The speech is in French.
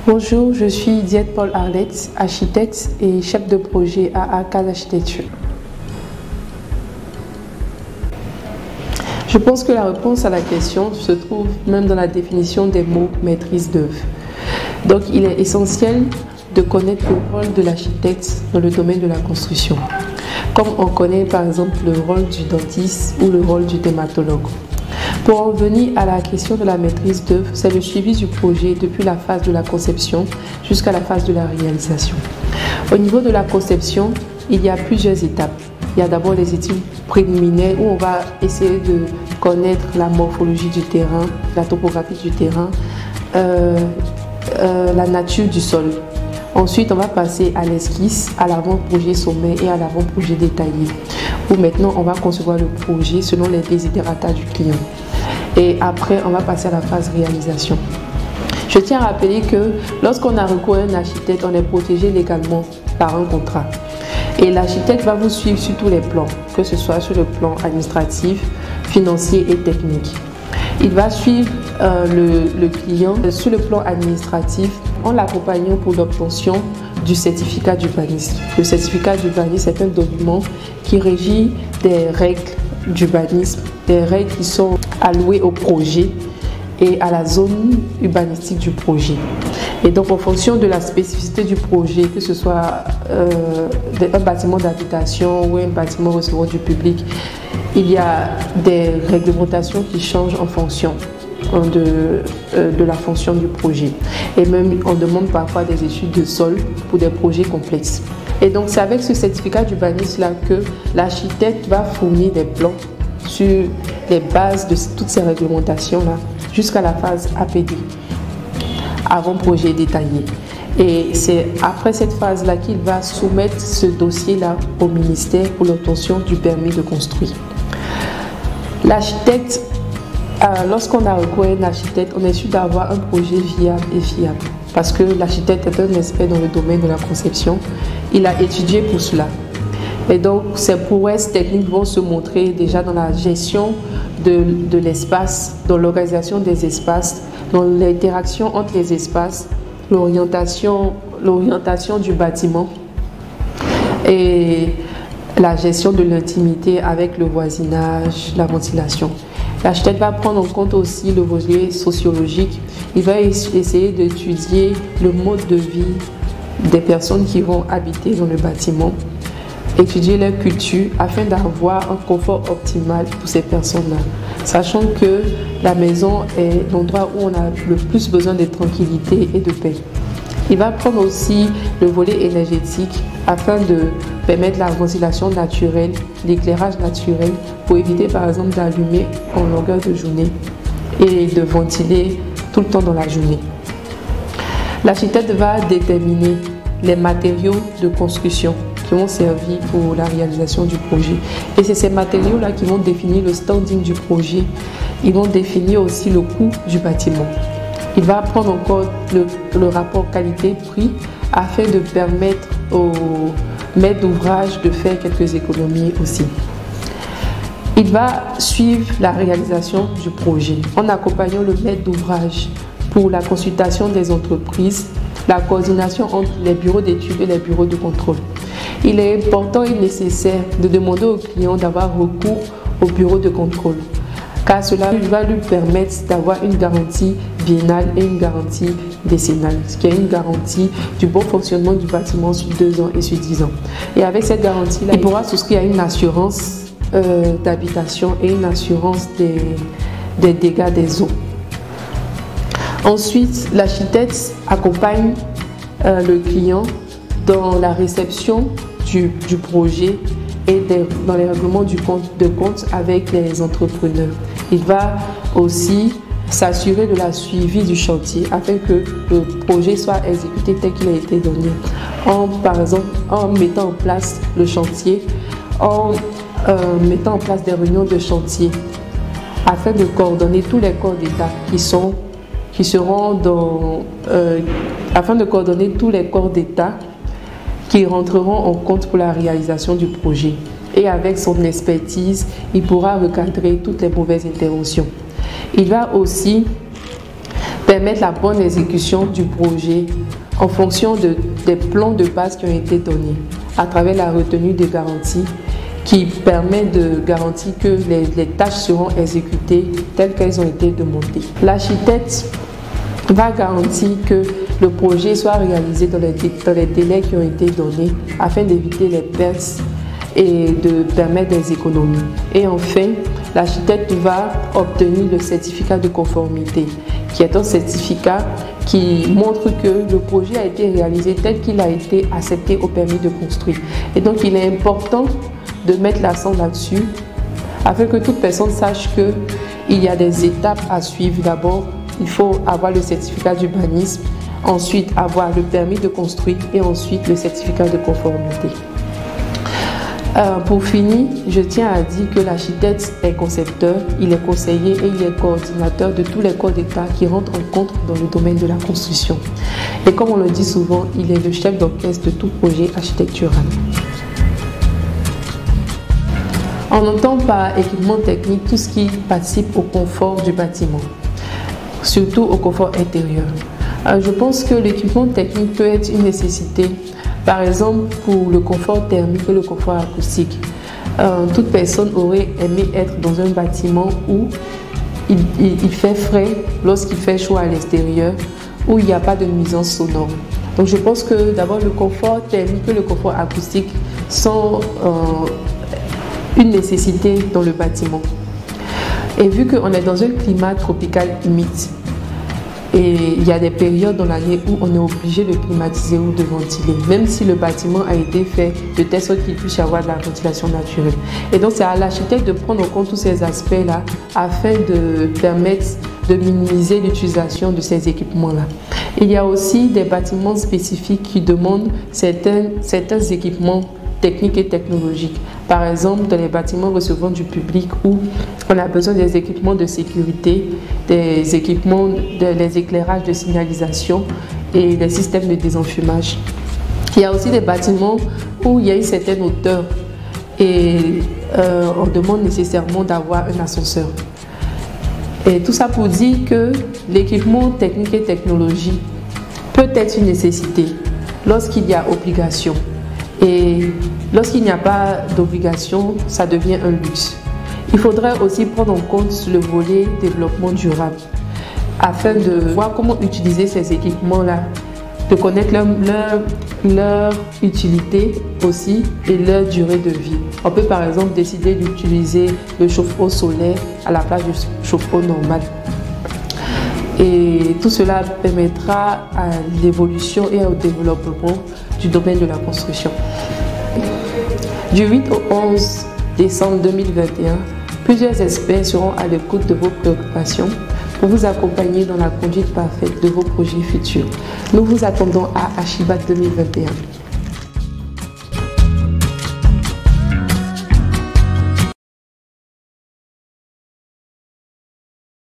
Bonjour, je suis Diète Paul Arlette, architecte et chef de projet à Casa Architecture. Je pense que la réponse à la question se trouve même dans la définition des mots maîtrise d'œuvre. Donc il est essentiel de connaître le rôle de l'architecte dans le domaine de la construction, comme on connaît par exemple le rôle du dentiste ou le rôle du dermatologue. Pour en venir à la question de la maîtrise d'œuvre, c'est le suivi du projet depuis la phase de la conception jusqu'à la phase de la réalisation. Au niveau de la conception, il y a plusieurs étapes. Il y a d'abord les études préliminaires où on va essayer de connaître la morphologie du terrain, la topographie du terrain, la nature du sol. Ensuite, on va passer à l'esquisse, à l'avant-projet sommet et à l'avant-projet détaillé, où maintenant on va concevoir le projet selon les desiderata du client. Et après, on va passer à la phase réalisation. Je tiens à rappeler que lorsqu'on a recours à un architecte, on est protégé légalement par un contrat. Et l'architecte va vous suivre sur tous les plans, que ce soit sur le plan administratif, financier et technique. Il va suivre le client sur le plan administratif en l'accompagnant pour l'obtention du certificat d'urbanisme. Le certificat d'urbanisme est un document qui régit des règles d'urbanisme, des règles qui sont allouées au projet et à la zone urbanistique du projet. Et donc en fonction de la spécificité du projet, que ce soit un bâtiment d'habitation ou un bâtiment recevant du public, il y a des réglementations qui changent en fonction de la fonction du projet. Et même on demande parfois des études de sol pour des projets complexes. Et donc c'est avec ce certificat d'urbanisme là que l'architecte va fournir des plans sur les bases de toutes ces réglementations là jusqu'à la phase APD, avant-projet détaillé. Et c'est après cette phase-là qu'il va soumettre ce dossier-là au ministère pour l'obtention du permis de construire. L'architecte, lorsqu'on a recours à un architecte, on est sûr d'avoir un projet viable et fiable. Parce que l'architecte est un expert dans le domaine de la conception. Il a étudié pour cela. Et donc, ses prouesses techniques vont se montrer déjà dans la gestion de l'espace, dans l'organisation des espaces, dans l'interaction entre les espaces, l'orientation du bâtiment et la gestion de l'intimité avec le voisinage, la ventilation. L'architecte va prendre en compte aussi le volet sociologique. Il va essayer d'étudier le mode de vie des personnes qui vont habiter dans le bâtiment, étudier leur culture afin d'avoir un confort optimal pour ces personnes-là, sachant que la maison est l'endroit où on a le plus besoin de tranquillité et de paix. Il va prendre aussi le volet énergétique afin de permettre la ventilation naturelle, l'éclairage naturel pour éviter par exemple d'allumer en longueur de journée et de ventiler tout le temps dans la journée. L'architecte va déterminer les matériaux de construction qui vont servir pour la réalisation du projet. Et c'est ces matériaux-là qui vont définir le standing du projet. Ils vont définir aussi le coût du bâtiment. Il va prendre en compte le rapport qualité-prix afin de permettre aux maîtres d'ouvrage de faire quelques économies aussi. Il va suivre la réalisation du projet en accompagnant le maître d'ouvrage pour la consultation des entreprises, la coordination entre les bureaux d'études et les bureaux de contrôle. Il est important et nécessaire de demander au client d'avoir recours au bureau de contrôle, car cela va lui permettre d'avoir une garantie biennale et une garantie décennale, ce qui est une garantie du bon fonctionnement du bâtiment sur 2 ans et sur 10 ans. Et avec cette garantie-là, il pourra souscrire à une assurance d'habitation et une assurance des dégâts des eaux. Ensuite, l'architecte accompagne le client dans la réception du projet et dans les règlements de compte avec les entrepreneurs. Il va aussi s'assurer de la suivi du chantier afin que le projet soit exécuté tel qu'il a été donné. Par exemple, en mettant en place le chantier, en mettant en place des réunions de chantier afin de coordonner tous les corps d'État qui rentreront en compte pour la réalisation du projet. Et avec son expertise, il pourra recadrer toutes les mauvaises interventions. Il va aussi permettre la bonne exécution du projet en fonction des plans de base qui ont été donnés à travers la retenue des garanties qui permet de garantir que les tâches seront exécutées telles qu'elles ont été demandées. L'architecte va garantir que le projet soit réalisé dans les délais qui ont été donnés afin d'éviter les pertes et de permettre des économies. Et enfin, l'architecte va obtenir le certificat de conformité, qui est un certificat qui montre que le projet a été réalisé tel qu'il a été accepté au permis de construire. Et donc, il est important de mettre l'accent là-dessus afin que toute personne sache qu'il y a des étapes à suivre. D'abord, il faut avoir le certificat d'urbanisme, ensuite avoir le permis de construire et ensuite le certificat de conformité. Pour finir, je tiens à dire que l'architecte est concepteur, il est conseiller et il est coordinateur de tous les corps d'État qui rentrent en compte dans le domaine de la construction. Et comme on le dit souvent, il est le chef d'orchestre de tout projet architectural. On entend par équipement technique tout ce qui participe au confort du bâtiment, surtout au confort intérieur. Je pense que l'équipement technique peut être une nécessité, par exemple pour le confort thermique et le confort acoustique. Toute personne aurait aimé être dans un bâtiment où il fait frais lorsqu'il fait chaud à l'extérieur, où il n'y a pas de nuisance sonore. Donc je pense que d'abord le confort thermique et le confort acoustique sont une nécessité dans le bâtiment. Et vu qu'on est dans un climat tropical humide, et il y a des périodes dans l'année où on est obligé de climatiser ou de ventiler, même si le bâtiment a été fait de telle sorte qu'il puisse y avoir de la ventilation naturelle. Et donc c'est à l'architecte de prendre en compte tous ces aspects-là afin de permettre de minimiser l'utilisation de ces équipements-là. Il y a aussi des bâtiments spécifiques qui demandent certains équipements techniques et technologiques. Par exemple, dans les bâtiments recevant du public où on a besoin des équipements de sécurité, des équipements, des éclairages de signalisation et des systèmes de désenfumage. Il y a aussi des bâtiments où il y a une certaine hauteur et on demande nécessairement d'avoir un ascenseur. Et tout ça pour dire que l'équipement technique et technologique peut être une nécessité lorsqu'il y a obligation. Et lorsqu'il n'y a pas d'obligation, ça devient un luxe. Il faudrait aussi prendre en compte le volet développement durable afin de voir comment utiliser ces équipements-là, de connaître leur utilité aussi et leur durée de vie. On peut par exemple décider d'utiliser le chauffe-eau solaire à la place du chauffe-eau normal. Et tout cela permettra à l'évolution et au développement du domaine de la construction. Du 8 au 11 décembre 2021, plusieurs experts seront à l'écoute de vos préoccupations pour vous accompagner dans la conduite parfaite de vos projets futurs. Nous vous attendons à Archibat 2021.